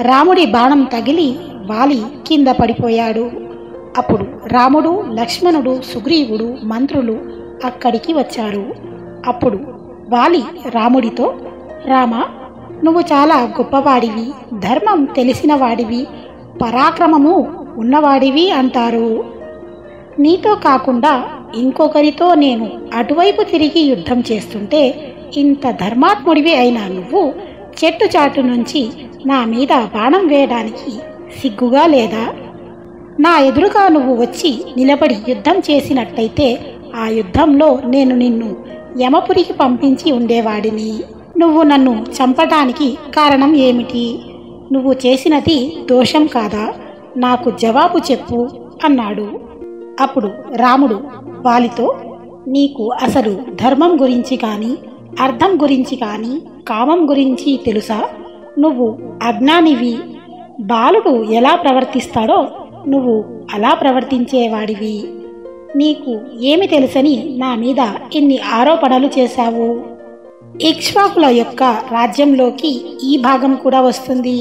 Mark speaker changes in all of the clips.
Speaker 1: రాముడి బాణం తగిలి వాలి కింద పడిపోయాడు. అప్పుడు రాముడు, లక్ష్మణుడు, సుగ్రీవుడు, మంత్రులు అక్కడికి వచ్చారు. అప్పుడు వాలి రాముడితో, రామ, నువ్వు చాలా గొప్పవాడివి, ధర్మం తెలిసిన వాడివి, పరాక్రమము ఉన్నవాడివి అంటారు. నీతో కాకుండా ఇంకొకరితో నేను అటువైపు తిరిగి యుద్ధం చేస్తుంటే ఇంత ధర్మాత్ముడివి అయినా నువ్వు చెట్టు చాటు నుంచి నా మీద బాణం వేయడానికి సిగ్గుగా లేదా? నా ఎదురుగా నువ్వు వచ్చి నిలబడి యుద్ధం చేసినట్టయితే ఆ యుద్ధంలో నేను నిన్ను యమపురికి పంపించి ఉండేవాడిని. నువ్వు నన్ను చంపటానికి కారణం ఏమిటి? నువ్వు చేసినది దోషం కాదా? నాకు జవాబు చెప్పు అన్నాడు. అప్పుడు రాముడు వాలితో, నీకు అసలు ధర్మం గురించి కానీ, అర్థం గురించి కానీ, కామం గురించి తెలుసా? నువ్వు అజ్ఞానివి. బాలుడు ఎలా ప్రవర్తిస్తాడో నువ్వు అలా ప్రవర్తించేవాడివి. నీకు ఏమి తెలుసని నా మీద ఇన్ని ఆరోపణలు చేశావు? ఇక్ష్వాకుల యొక్క రాజ్యంలోకి ఈ భాగం కూడా వస్తుంది.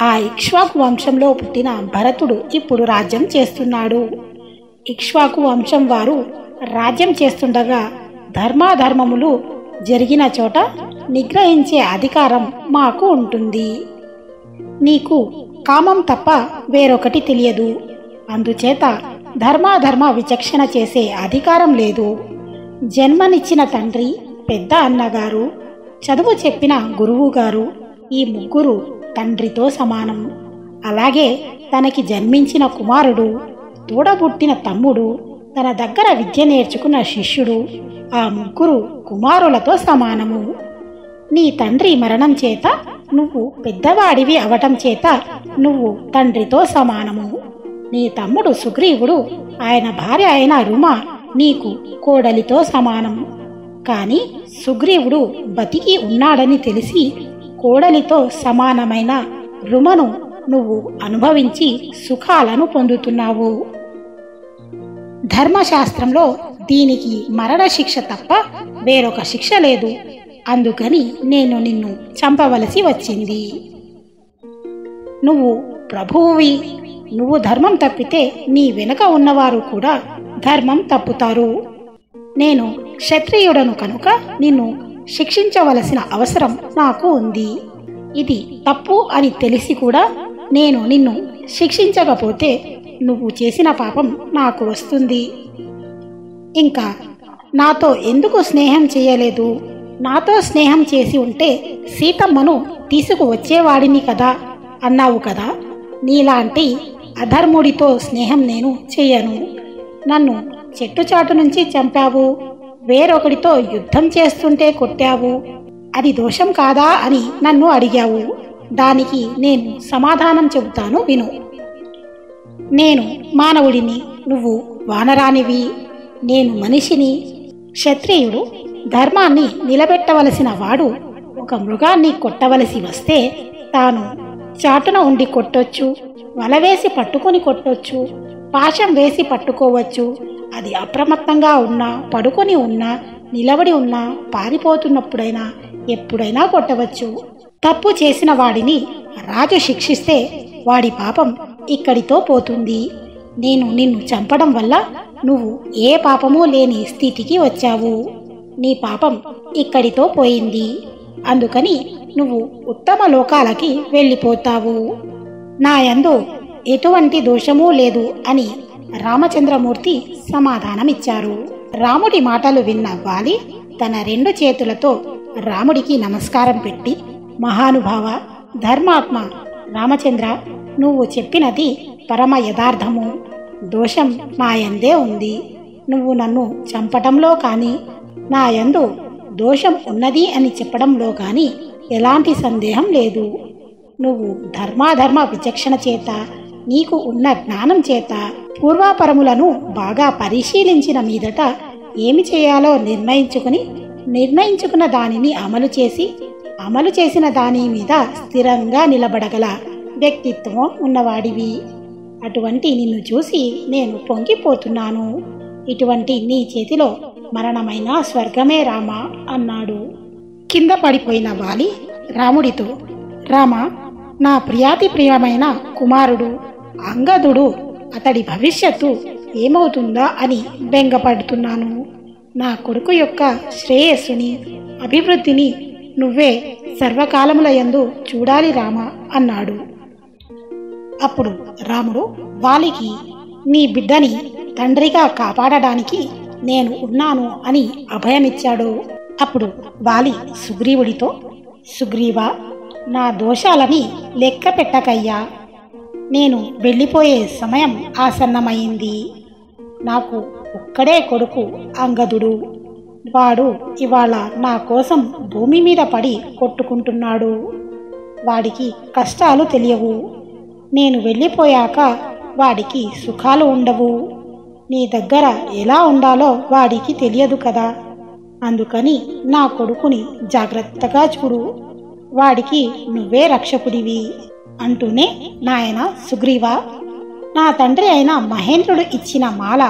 Speaker 1: ఆ ఇక్ష్వాకు వంశంలో పుట్టిన భరతుడు ఇప్పుడు రాజ్యం చేస్తున్నాడు. ఇక్ష్వాకు వంశం వారు రాజ్యం చేస్తుండగా ధర్మాధర్మములు జరిగిన చోట నిగ్రహించే అధికారం మాకు ఉంటుంది. నీకు కామం తప్ప వేరొకటి తెలియదు. అందుచేత ధర్మాధర్మ విచక్షణ చేసే అధికారం లేదు. జన్మనిచ్చిన తండ్రి, పెద్ద అన్నగారు, చదువు చెప్పిన గురువుగారు, ఈ ముగ్గురు తండ్రితో సమానం. అలాగే తనకి జన్మించిన కుమారుడు, తోడబుట్టిన తమ్ముడు, తన దగ్గర విద్య నేర్చుకున్న శిష్యుడు, ఆ ముగ్గురు కుమారులతో సమానము. నీ తండ్రి మరణం చేత నువ్వు పెద్దవాడివి అవటం చేత నువ్వు తండ్రితో సమానము. నీ తమ్ముడు సుగ్రీవుడు, ఆయన భార్య అయిన రుమ నీకు కోడలితో సమానం. కానీ సుగ్రీవుడు బతికి ఉన్నాడని తెలిసి కోడలితో సమానమైన రుమను నువ్వు అనుభవించి సుఖాలను పొందుతున్నావు. ధర్మశాస్త్రంలో దీనికి మరణశిక్ష తప్ప వేరొక శిక్ష లేదు. అందుకని నేను నిన్ను చంపవలసి వచ్చింది. నువ్వు ప్రభువువి. నువ్వు ధర్మం తప్పితే నీ వెనుక ఉన్నవారు కూడా ధర్మం తప్పుతారు. నేను క్షత్రియుడను కనుక నిన్ను శిక్షించవలసిన అవసరం నాకు ఉంది. ఇది తప్పు అని తెలిసి కూడా నేను నిన్ను శిక్షించకపోతే నువ్వు చేసిన పాపం నాకు వస్తుంది. ఇంకా నాతో ఎందుకు స్నేహం చేయలేదు? నాతో స్నేహం చేసి ఉంటే సీతమ్మను తీసుకువచ్చేవాడిని కదా అన్నావు కదా. నీలాంటి అధర్ముడితో స్నేహం నేను చెయ్యను. నన్ను చెట్టుచాటు నుంచి చంపావు, వేరొకడితో యుద్ధం చేస్తుంటే కొట్టావు. అది దోషం కాదా అని నన్ను అడిగావు. దానికి నేను సమాధానం చెబుతాను విను. నేను మానవుడిని, నువ్వు వానరానివి. నేను మనిషిని. క్షత్రియుడు ధర్మాన్ని నిలబెట్టవలసిన వాడు ఒక మృగాన్ని కొట్టవలసి వస్తే తాను చాటున ఉండి కొట్టొచ్చు, వలవేసి పట్టుకొని కొట్టొచ్చు, పాశం వేసి పట్టుకోవచ్చు. అది అప్రమత్తంగా ఉన్నా, పడుకొని ఉన్నా, నిలబడి ఉన్నా, పారిపోతున్నప్పుడైనా ఎప్పుడైనా కొట్టవచ్చు. తప్పు చేసిన వాడిని రాజు శిక్షిస్తే వాడి పాపం ఇక్కడితో పోతుంది. నేను నిన్ను చంపడం వల్ల నువ్వు ఏ పాపమూ లేని స్థితికి వచ్చావు. నీ పాపం ఇక్కడితో పోయింది. అందుకని నువ్వు ఉత్తమ లోకాలకి వెళ్ళిపోతావు. నా యందు ఎటువంటి దోషమూ లేదు అని రామచంద్రమూర్తి సమాధానమిచ్చారు. రాముడి మాటలు విన్న వాలి తన 2 చేతులతో రాముడికి నమస్కారం పెట్టి, మహానుభావ, ధర్మాత్మ రామచంద్ర, నువ్వు చెప్పినది పరమ యథార్థము. దోషం నా యందే ఉంది. నువ్వు నన్ను చంపటంలో కానీ, నా యందు దోషం ఉన్నది అని చెప్పడంలో కానీ ఎలాంటి సందేహం లేదు. నువ్వు ధర్మాధర్మ విచక్షణ చేత, నీకు ఉన్న జ్ఞానం చేత పూర్వాపరములను బాగా పరిశీలించిన మీదట ఏమి చేయాలో నిర్ణయించుకున్న దానిని అమలు చేసిన దాని మీద స్థిరంగా నిలబడగల వ్యక్తిత్వం ఉన్నవాడివి. అటువంటి నిన్ను చూసి నేను పొంగిపోతున్నాను. ఇటువంటి నీ చేతిలో మరణమైన స్వర్గమే రామా అన్నాడు. కింద పడిపోయిన వాలి రాముడితో, రామ, నా ప్రియాతి ప్రియమైన కుమారుడు అంగదుడు అతడి భవిష్యత్తు ఏమవుతుందా అని బెంగపడుతున్నాను. నా కొడుకు యొక్క శ్రేయస్సుని, అభివృద్ధిని నువ్వే సర్వకాలములయందు చూడాలి రామ అన్నాడు. అప్పుడు రాముడు వాలికి, నీ బిడ్డని తండ్రిగా కాపాడడానికి నేను ఉన్నాను అని అభయమిచ్చాడు. అప్పుడు వాలి సుగ్రీవుడితో, సుగ్రీవా, నా దోషాలని లెక్క పెట్టకయ్యా. నేను వెళ్ళిపోయే సమయం ఆసన్నమైంది. నాకు ఒక్కడే కొడుకు అంగదుడు. వాడు ఇవాళ నా కోసం భూమి మీద పడి కొట్టుకుంటున్నాడు. వాడికి కష్టాలు తెలియవు. నేను వెళ్ళిపోయాక వాడికి సుఖాలు ఉండవు. నీ దగ్గర ఎలా ఉండాలో వాడికి తెలియదు కదా. అందుకని నా కొడుకుని జాగ్రత్తగా చూడు. వాడికి నువ్వే రక్షకుడివి అంటూనే, నాయన సుగ్రీవా, నా తండ్రి అయిన మహేంద్రుడు ఇచ్చిన మాల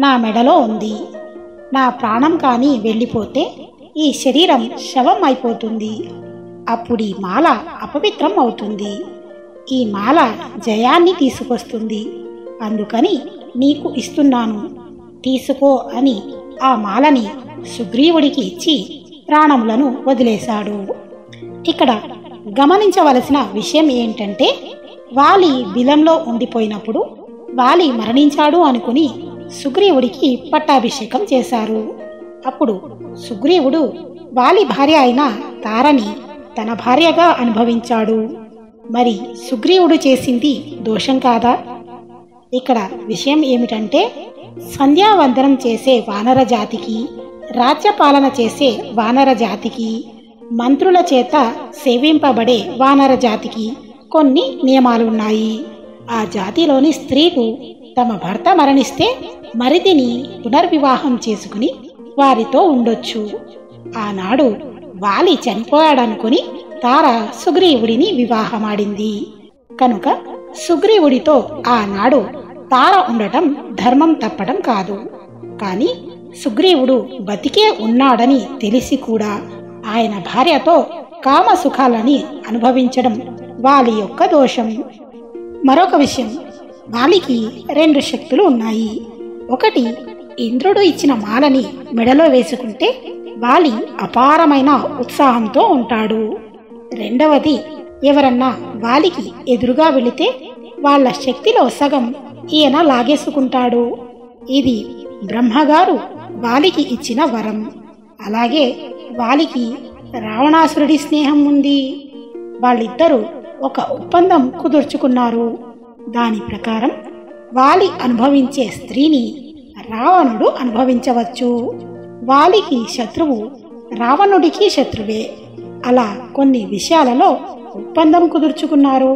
Speaker 1: నా మెడలో ఉంది. నా ప్రాణం కానీ వెళ్ళిపోతే ఈ శరీరం శవం అయిపోతుంది. అప్పుడు ఈ మాల అపవిత్రం అవుతుంది. ఈ మాల జయాన్ని తీసుకొస్తుంది. అందుకని నీకు ఇస్తున్నాను, తీసుకో అని ఆ మాలని సుగ్రీవుడికి ఇచ్చి ప్రాణములను వదిలేశాడు. ఇక్కడ గమనించవలసిన విషయం ఏంటంటే, వాలి బిలంలో ఉండిపోయినప్పుడు వాలి మరణించాడు అనుకుని సుగ్రీవుడికి పట్టాభిషేకం చేశారు. అప్పుడు సుగ్రీవుడు వాలి భార్య అయిన తారని తన భార్యగా అనుభవించాడు. మరి సుగ్రీవుడు చేసింది దోషం కాదా? ఇక్కడ విషయం ఏమిటంటే, సంధ్యావందనం చేసే వానర జాతికి, రాజ్యపాలన చేసే వానర జాతికి, మంత్రుల చేత సేవింపబడే వానర జాతికి కొన్ని నియమాలున్నాయి. ఆ జాతిలోని స్త్రీలు తమ భర్త మరణిస్తే మరిదిని పునర్వివాహం చేసుకుని వారితో ఉండొచ్చు. ఆనాడు వాలి చనిపోయాడనుకుని తార సుగ్రీవుడిని వివాహమాడింది. కనుక సుగ్రీవుడితో ఆనాడు తార ఉండటం ధర్మం తప్పడం కాదు. కానీ సుగ్రీవుడు బతికే ఉన్నాడని తెలిసి కూడా ఆయన భార్యతో కామ సుఖాలని అనుభవించడం వాలి యొక్క దోషం. మరొక విషయం, వాలికి 2 శక్తులు ఉన్నాయి. ఒకటి, ఇంద్రుడు ఇచ్చిన మాలని మెడలో వేసుకుంటే వాలి అపారమైన ఉత్సాహంతో ఉంటాడు. రెండవది, ఎవరన్నా వాలికి ఎదురుగా వెళితే వాళ్ళ శక్తిలో సగం ఈయన లాగేసుకుంటాడు. ఇది బ్రహ్మగారు వాలికి ఇచ్చిన వరం. అలాగే వాలికి రావణాసురుడి స్నేహం ఉంది. వాళ్ళిద్దరూ ఒక ఒప్పందం కుదుర్చుకున్నారు. దాని ప్రకారం వాలి అనుభవించే స్త్రీని రావణుడు అనుభవించవచ్చు. వాలికి శత్రువు రావణుడికి శత్రువే. అలా కొన్ని విషయాలలో ఒప్పందం కుదుర్చుకున్నారు.